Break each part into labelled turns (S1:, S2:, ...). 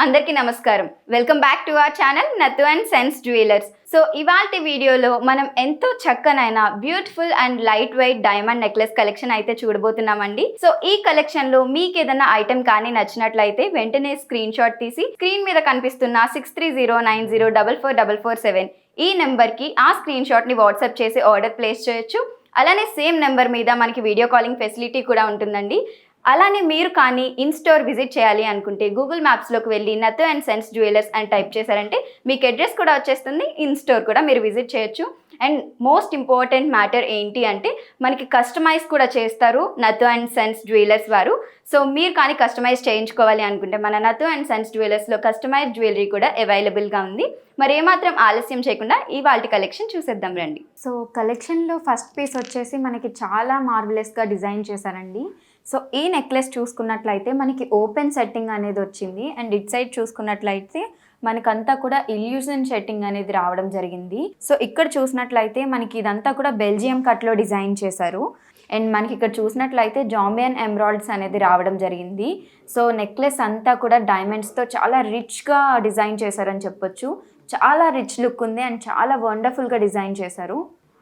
S1: అందరికీ నమస్కారం. Welcome back to our channel Nattu and Sons Jewellers. So ఇవాల్టి వీడియోలో మనం ఎంతో చక్కనైన beautiful and lightweight diamond necklace collection అయితే చూడబోతున్నామండి. సో ఈ కలెక్షన్ లో మీకు ఏదైనా ఐటమ్ కానీ నచ్చినట్లయితే వెంటనే స్క్రీన్ షాట్ తీసి స్క్రీన్ మీద కనిపిస్తున్న 6309044447 ఈ నెంబర్ కి ఆ స్క్రీన్ షాట్ ని వాట్సాప్ చేసి ఆర్డర్ ప్లేస్ చేయొచ్చు. అలానే సేమ్ నెంబర్ మీద మనకి వీడియో కాలింగ్ ఫెసిలిటీ కూడా ఉంటుందండి. అలానే మీరు కానీ ఇన్ స్టోర్ విజిట్ చేయాలి అనుకుంటే గూగుల్ మ్యాప్స్లోకి వెళ్ళి నత్తు అండ్ సెన్స్ జ్యువెలర్స్ అని టైప్ చేశారంటే మీకు అడ్రస్ కూడా వచ్చేస్తుంది. ఇన్ స్టోర్ కూడా మీరు విజిట్ చేయొచ్చు. అండ్ మోస్ట్ ఇంపార్టెంట్ మ్యాటర్ ఏంటి అంటే మనకి కస్టమైజ్ కూడా చేస్తారు నత్తు అండ్ సెన్స్ జ్యువెలర్స్ వారు. సో మీరు కానీ కస్టమైజ్ చేయించుకోవాలి అనుకుంటే మన నత్తు అండ్ సెన్స్ జ్యువెలర్స్లో కస్టమైజ్ జ్యువెలరీ కూడా అవైలబుల్గా ఉంది. మరి ఏమాత్రం ఆలస్యం చేయకుండా ఇవాళ కలెక్షన్ చూసేద్దాం రండి.
S2: సో కలెక్షన్లో ఫస్ట్ పీస్ వచ్చేసి మనకి చాలా మార్వెలస్గా డిజైన్ చేశారండి. సో ఈ నెక్లెస్ చూసుకున్నట్లయితే మనకి ఓపెన్ సెట్టింగ్ అనేది వచ్చింది. అండ్ ఇట్ సైడ్ చూసుకున్నట్లయితే మనకంతా కూడా ఇల్యూజన్ సెట్టింగ్ అనేది రావడం జరిగింది. సో ఇక్కడ చూసినట్లయితే మనకి ఇదంతా కూడా బెల్జియం కట్లో డిజైన్ చేశారు. అండ్ మనకి ఇక్కడ చూసినట్లయితే జాంబియన్ ఎమరాల్డ్స్ అనేది రావడం జరిగింది. సో నెక్లెస్ అంతా కూడా డైమండ్స్తో చాలా రిచ్గా డిజైన్ చేశారని చెప్పొచ్చు. చాలా రిచ్ లుక్ ఉంది అండ్ చాలా వండర్ఫుల్గా డిజైన్ చేశారు.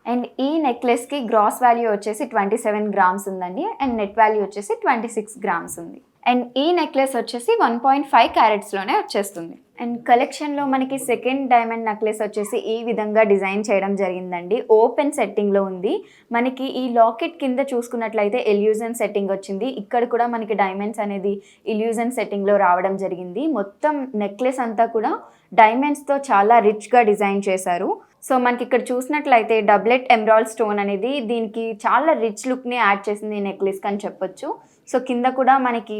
S2: అండ్ ఈ నెక్లెస్కి గ్రాస్ వాల్యూ వచ్చేసి 27 గ్రామ్స్ ఉందండి. అండ్ నెట్ వాల్యూ వచ్చేసి 26 గ్రామ్స్ ఉంది. అండ్ ఈ నెక్లెస్ వచ్చేసి 1.5 క్యారెట్స్లోనే వచ్చేస్తుంది. అండ్ కలెక్షన్లో మనకి సెకండ్ డైమండ్ నెక్లెస్ వచ్చేసి ఈ విధంగా డిజైన్ చేయడం జరిగిందండి. ఓపెన్ సెట్టింగ్లో ఉంది. మనకి ఈ లాకెట్ కింద చూసుకున్నట్లయితే ఇల్యూజన్ సెట్టింగ్ వచ్చింది. ఇక్కడ కూడా మనకి డైమండ్స్ అనేది ఇల్యూజన్ సెట్టింగ్లో రావడం జరిగింది. మొత్తం నెక్లెస్ అంతా కూడా డైమండ్స్తో చాలా రిచ్గా డిజైన్ చేశారు. సో మనకి ఇక్కడ చూసినట్లయితే డబ్లెట్ ఎమరాల్డ్ స్టోన్ అనేది దీనికి చాలా రిచ్ లుక్ని యాడ్ చేసింది ఈ నెక్లెస్కి అని చెప్పొచ్చు. సో కింద కూడా మనకి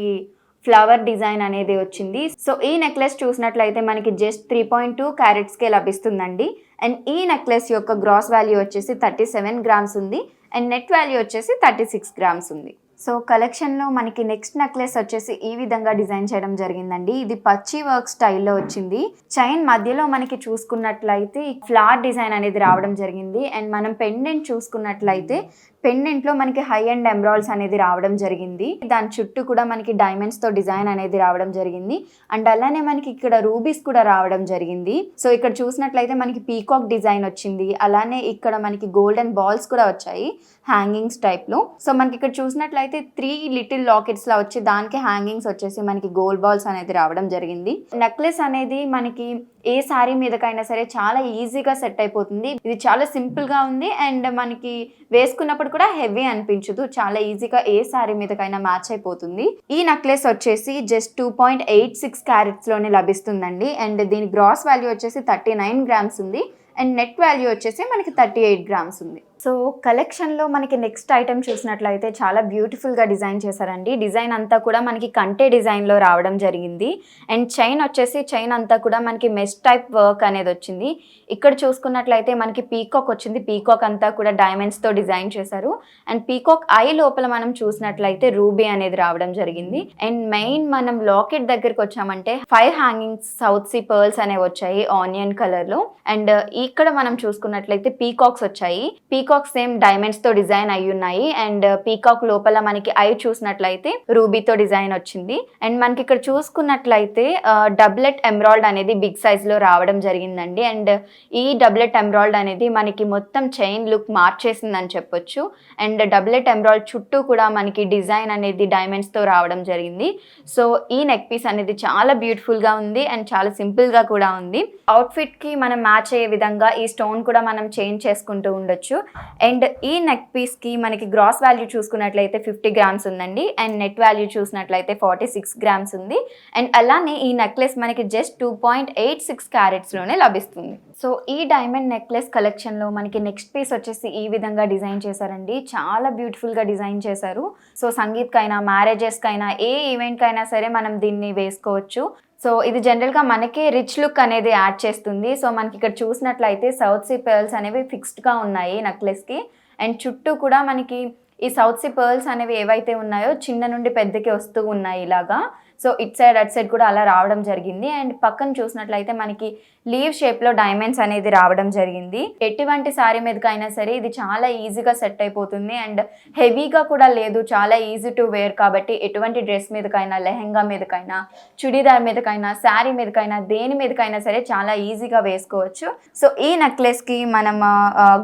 S2: ఫ్లవర్ డిజైన్ అనేది వచ్చింది. సో ఈ నెక్లెస్ చూసినట్లయితే మనకి జస్ట్ 3.2 క్యారెట్స్కే లభిస్తుందండి. అండ్ ఈ నెక్లెస్ యొక్క గ్రాస్ వాల్యూ వచ్చేసి 37 గ్రామ్స్ ఉంది. అండ్ నెట్ వాల్యూ వచ్చేసి 36 గ్రామ్స్ ఉంది. సో కలెక్షన్లో మనకి నెక్స్ట్ నెక్లెస్ వచ్చేసి ఈ విధంగా డిజైన్ చేయడం జరిగిందండి. ఇది పచ్చి వర్క్ స్టైల్లో వచ్చింది. చైన్ మధ్యలో మనకి చూసుకున్నట్లయితే ఫ్లవర్ డిజైన్ అనేది రావడం జరిగింది. అండ్ మనం పెండెంట్ చూసుకున్నట్లయితే పెండెంట్లో మనకి హై అండ్ ఎమరాల్డ్స్ అనేది రావడం జరిగింది. దాని చుట్టూ కూడా మనకి డైమండ్స్తో డిజైన్ అనేది రావడం జరిగింది. అండ్ అలానే మనకి ఇక్కడ రూబీస్ కూడా రావడం జరిగింది. సో ఇక్కడ చూసినట్లయితే మనకి పీకాక్ డిజైన్ వచ్చింది. అలానే ఇక్కడ మనకి గోల్డెన్ బాల్స్ కూడా వచ్చాయి హ్యాంగింగ్స్ టైప్లో. సో మనకి ఇక్కడ చూసినట్లయితే 3 లిటిల్ లాకెట్స్ లా వచ్చి దానికి హ్యాంగింగ్స్ వచ్చేసి మనకి గోల్డ్ బాల్స్ అనేది రావడం జరిగింది. నెక్లెస్ అనేది మనకి ఏ శారీ మీదకైనా సరే చాలా ఈజీగా సెట్ అయిపోతుంది. ఇది చాలా సింపుల్గా ఉంది. అండ్ మనకి వేసుకున్నప్పుడు కూడా హెవీ అనిపించదు. చాలా ఈజీగా ఏ శారీ మీదకైనా మ్యాచ్ అయిపోతుంది. ఈ నెక్లెస్ వచ్చేసి జస్ట్ 2.86 క్యారెట్స్లోనే లభిస్తుందండి. అండ్ దీని గ్రాస్ వాల్యూ వచ్చేసి 39 గ్రామ్స్ ఉంది. అండ్ నెట్ వాల్యూ వచ్చేసి మనకి 38 గ్రామ్స్ ఉంది. సో కలెక్షన్లో మనకి నెక్స్ట్ ఐటమ్ చూసినట్లయితే చాలా బ్యూటిఫుల్గా డిజైన్ చేశారండి. డిజైన్ అంతా కూడా మనకి కంటే డిజైన్లో రావడం జరిగింది. అండ్ చైన్ వచ్చేసి చైన్ అంతా కూడా మనకి మెష్ టైప్ వర్క్ అనేది వచ్చింది. ఇక్కడ చూసుకున్నట్లయితే మనకి పీకాక్ వచ్చింది. పీకాక్ అంతా కూడా డైమండ్స్తో డిజైన్ చేశారు. అండ్ పీకాక్ ఐ లోపల మనం చూసినట్లయితే రూబీ అనేది రావడం జరిగింది. అండ్ మెయిన్ మనం లాకెట్ దగ్గరికి వచ్చామంటే 5 హ్యాంగింగ్స్ సౌత్ సీ పర్ల్స్ అనేవి వచ్చాయి ఆనియన్ కలర్లో. అండ్ ఇక్కడ మనం చూసుకున్నట్లయితే పీకాక్స్ వచ్చాయి. పీకాక్ సేమ్ డైమండ్స్ తో డిజైన్ అయి ఉన్నాయి. అండ్ పీకాక్ లోపల మనకి ఐ చూసినట్లయితే రూబీతో డిజైన్ వచ్చింది. అండ్ మనకి ఇక్కడ చూసుకున్నట్లయితే డబ్లెట్ ఎమరాల్డ్ అనేది బిగ్ సైజ్ లో రావడం జరిగిందండి. అండ్ ఈ డబ్లెట్ ఎమరాల్డ్ అనేది మనకి మొత్తం చైన్ లుక్ మార్చేసిందని చెప్పొచ్చు. అండ్ డబ్లెట్ ఎమరాల్డ్ చుట్టూ కూడా మనకి డిజైన్ అనేది డైమండ్స్ తో రావడం జరిగింది. సో ఈ నెక్ పీస్ అనేది చాలా బ్యూటిఫుల్ గా ఉంది అండ్ చాలా సింపుల్ గా కూడా ఉంది. అవుట్ఫిట్ కి మనం మ్యాచ్ అయ్యే విధంగా ఈ స్టోన్ కూడా మనం చేంజ్ చేసుకుంటూ ఉండొచ్చు. అండ్ ఈ నెక్ పీస్కి మనకి గ్రాస్ వాల్యూ చూసుకున్నట్లయితే 50 గ్రామ్స్ ఉందండి. అండ్ నెట్ వాల్యూ చూసినట్లయితే 46 గ్రామ్స్ ఉంది. అండ్ అలానే ఈ నెక్లెస్ మనకి జస్ట్ 2.86 క్యారెట్స్లోనే లభిస్తుంది. సో ఈ డైమండ్ నెక్లెస్ కలెక్షన్లో మనకి నెక్స్ట్ పీస్ వచ్చేసి ఈ విధంగా డిజైన్ చేశారండి. చాలా బ్యూటిఫుల్గా డిజైన్ చేశారు. సో సంగీత్కైనా మ్యారేజెస్కైనా ఏ ఈవెంట్కైనా సరే మనం దీన్ని వేసుకోవచ్చు. సో ఇది జనరల్గా మనకి రిచ్ లుక్ అనేది యాడ్ చేస్తుంది. సో మనకి ఇక్కడ చూసినట్లయితే సౌత్ సీ పర్ల్స్ అనేవి ఫిక్స్డ్గా ఉన్నాయి నెక్లెస్కి. అండ్ చుట్టూ కూడా మనకి ఈ సౌత్ సీ పర్ల్స్ అనేవి ఏవైతే ఉన్నాయో చిన్న నుండి పెద్దకి వస్తూ ఉన్నాయి ఇలాగా. So it side at side కూడా అలా రావడం జరిగింది. అండ్ పక్కన చూసినట్లయితే మనకి లీవ్ షేప్లో డైమండ్స్ అనేది రావడం జరిగింది. ఎటువంటి శారీ మీదకైనా సరే ఇది చాలా ఈజీగా సెట్ అయిపోతుంది అండ్ హెవీగా కూడా లేదు, చాలా ఈజీ టు వేర్ కాబట్టి ఎటువంటి డ్రెస్ మీదకైనా, లెహెంగా మీదకైనా, చుడీదార్ మీదకైనా, శారీ మీదకైనా, దేని మీదకైనా సరే చాలా ఈజీగా వేసుకోవచ్చు. సో ఈ నెక్లెస్కి మనం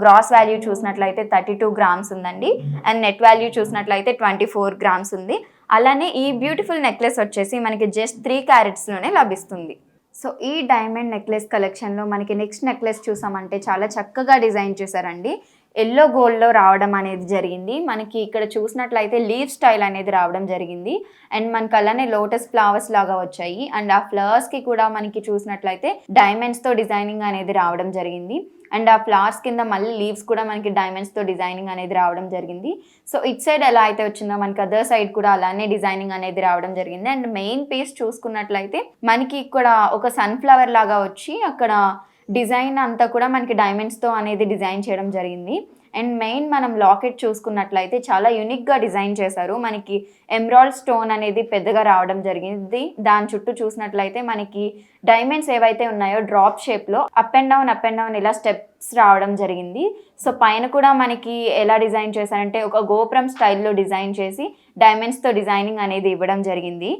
S2: గ్రాస్ వాల్యూ చూసినట్లయితే 32 గ్రామ్స్ ఉందండి అండ్ నెట్ వాల్యూ చూసినట్లయితే 24 గ్రామ్స్ ఉంది. అలానే ఈ బ్యూటిఫుల్ నెక్లెస్ వచ్చేసి మనకి జస్ట్ 3 క్యారెట్స్లోనే లభిస్తుంది. సో ఈ డైమండ్ నెక్లెస్ కలెక్షన్లో మనకి నెక్స్ట్ నెక్లెస్ చూసామంటే చాలా చక్కగా డిజైన్ చేశారండి. ఎల్లో గోల్డ్లో రావడం అనేది జరిగింది. మనకి ఇక్కడ చూసినట్లయితే లీవ్ స్టైల్ అనేది రావడం జరిగింది అండ్ మనకి అలానే లోటస్ ఫ్లవర్స్ లాగా వచ్చాయి అండ్ ఆ ఫ్లవర్స్కి కూడా మనకి చూసినట్లయితే డైమండ్స్తో డిజైనింగ్ అనేది రావడం జరిగింది అండ్ ఆ ఫ్లవర్స్ కింద మళ్ళీ లీవ్స్ కూడా మనకి డైమండ్స్తో డిజైనింగ్ అనేది రావడం జరిగింది. సో ఇట్ సైడ్ ఎలా అయితే వచ్చిందో మనకి అదర్ సైడ్ కూడా అలానే డిజైనింగ్ అనేది రావడం జరిగింది. అండ్ మెయిన్ పీస్ చూసుకున్నట్లయితే మనకి ఇక్కడ ఒక సన్ఫ్లవర్ లాగా వచ్చి అక్కడ డిజైన్ అంతా కూడా మనకి డైమండ్స్తో అనేది డిజైన్ చేయడం జరిగింది. అండ్ మెయిన్ మనం లాకెట్ చూసుకున్నట్లయితే చాలా యూనిక్గా డిజైన్ చేశారు. మనకి ఎమరాల్డ్ స్టోన్ అనేది పెద్దగా రావడం జరిగింది. దాని చుట్టూ చూసినట్లయితే మనకి డైమండ్స్ ఏవైతే ఉన్నాయో డ్రాప్ షేప్లో అప్ అండ్ డౌన్ ఇలా స్టెప్స్ రావడం జరిగింది. సో పైన కూడా మనకి ఎలా డిజైన్ చేశారంటే ఒక గోపురం స్టైల్లో డిజైన్ చేసి డైమండ్స్తో డిజైనింగ్ అనేది ఇవ్వడం జరిగింది.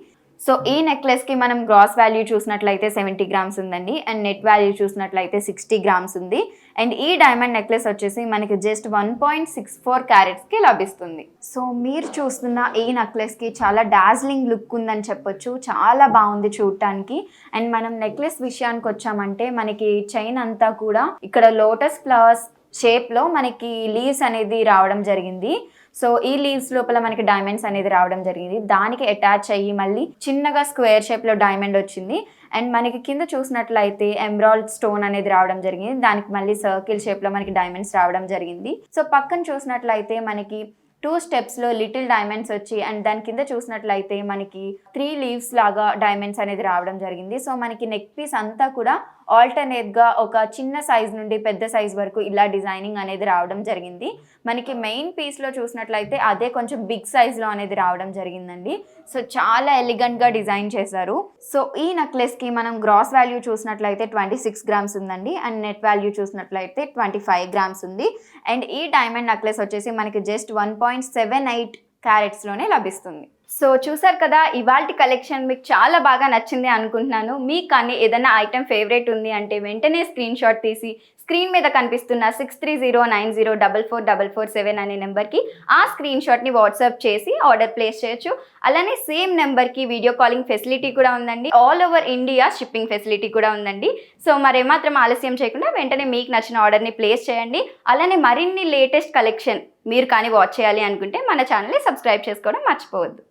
S2: సో ఈ నెక్లెస్కి మనం గ్రాస్ వాల్యూ చూసినట్లయితే 70 గ్రామ్స్ ఉందండి అండ్ నెట్ వాల్యూ చూసినట్లయితే 60 గ్రామ్స్ ఉంది. అండ్ ఈ డైమండ్ నెక్లెస్ వచ్చేసి మనకి జస్ట్ 1.64 క్యారెట్స్కి లభిస్తుంది. సో మీరు చూస్తున్న ఈ నెక్లెస్కి చాలా డాజ్లింగ్ లుక్ ఉందని చెప్పొచ్చు, చాలా బాగుంది చూడటానికి. అండ్ మనం నెక్లెస్ విషయానికి వచ్చామంటే మనకి చైన్ అంతా కూడా ఇక్కడ లోటస్ ఫ్లవర్స్ షేప్లో మనకి లీవ్స్ అనేది రావడం జరిగింది. సో ఈ లీవ్స్ లోపల మనకి డైమండ్స్ అనేది రావడం జరిగింది. దానికి అటాచ్ అయ్యి మళ్ళీ చిన్నగా స్క్వేర్ షేప్లో డైమండ్ వచ్చింది అండ్ మనకి కింద చూసినట్లయితే ఎమరాల్డ్ స్టోన్ అనేది రావడం జరిగింది. దానికి మళ్ళీ సర్కిల్ షేప్లో మనకి డైమండ్స్ రావడం జరిగింది. సో పక్కన చూసినట్లయితే మనకి 2 స్టెప్స్లో లిటిల్ డైమండ్స్ వచ్చి అండ్ దాని కింద చూసినట్లయితే మనకి 3 లీవ్స్ లాగా డైమండ్స్ అనేది రావడం జరిగింది. సో మనకి నెక్ పీస్ అంతా కూడా ఆల్టర్నేట్గా ఒక చిన్న సైజ్ నుండి పెద్ద సైజ్ వరకు ఇలా డిజైనింగ్ అనేది రావడం జరిగింది. మనకి మెయిన్ పీస్లో చూసినట్లయితే అదే కొంచెం బిగ్ సైజ్లో అనేది రావడం జరిగిందండి. సో చాలా ఎలిగెంట్గా డిజైన్ చేశారు. సో ఈ నెక్లెస్కి మనం గ్రాస్ వాల్యూ చూసినట్లయితే 26 గ్రామ్స్ ఉందండి అండ్ నెట్ వాల్యూ చూసినట్లయితే 25 గ్రామ్స్ ఉంది. అండ్ ఈ డైమండ్ నెక్లెస్ వచ్చేసి మనకి జస్ట్ 1.78 క్యారెట్స్లోనే లభిస్తుంది. సో చూసారు కదా, ఇవాల్టి కలెక్షన్ మీకు చాలా బాగా నచ్చింది అనుకుంటున్నాను. మీకు కానీ ఏదైనా ఐటెం ఫేవరెట్ ఉంది అంటే వెంటనే స్క్రీన్ షాట్ తీసి స్క్రీన్ మీద కనిపిస్తున్న 6309044447 అనే నెంబర్కి ఆ స్క్రీన్ షాట్ని వాట్సాప్ చేసి ఆర్డర్ ప్లేస్ చేయొచ్చు. అలానే సేమ్ నెంబర్కి వీడియో కాలింగ్ ఫెసిలిటీ కూడా ఉందండి. All over India shipping facility కూడా ఉందండి. సో మరేమాత్రం ఆలస్యం చేయకుండా వెంటనే మీకు నచ్చిన ఆర్డర్ని ప్లేస్ చేయండి. అలానే మరిన్ని లేటెస్ట్ కలెక్షన్ మీరు కానీ వాచ్ చేయాలి అనుకుంటే మన ఛానల్ని సబ్స్క్రైబ్ చేసుకోవడం మర్చిపోవద్దు.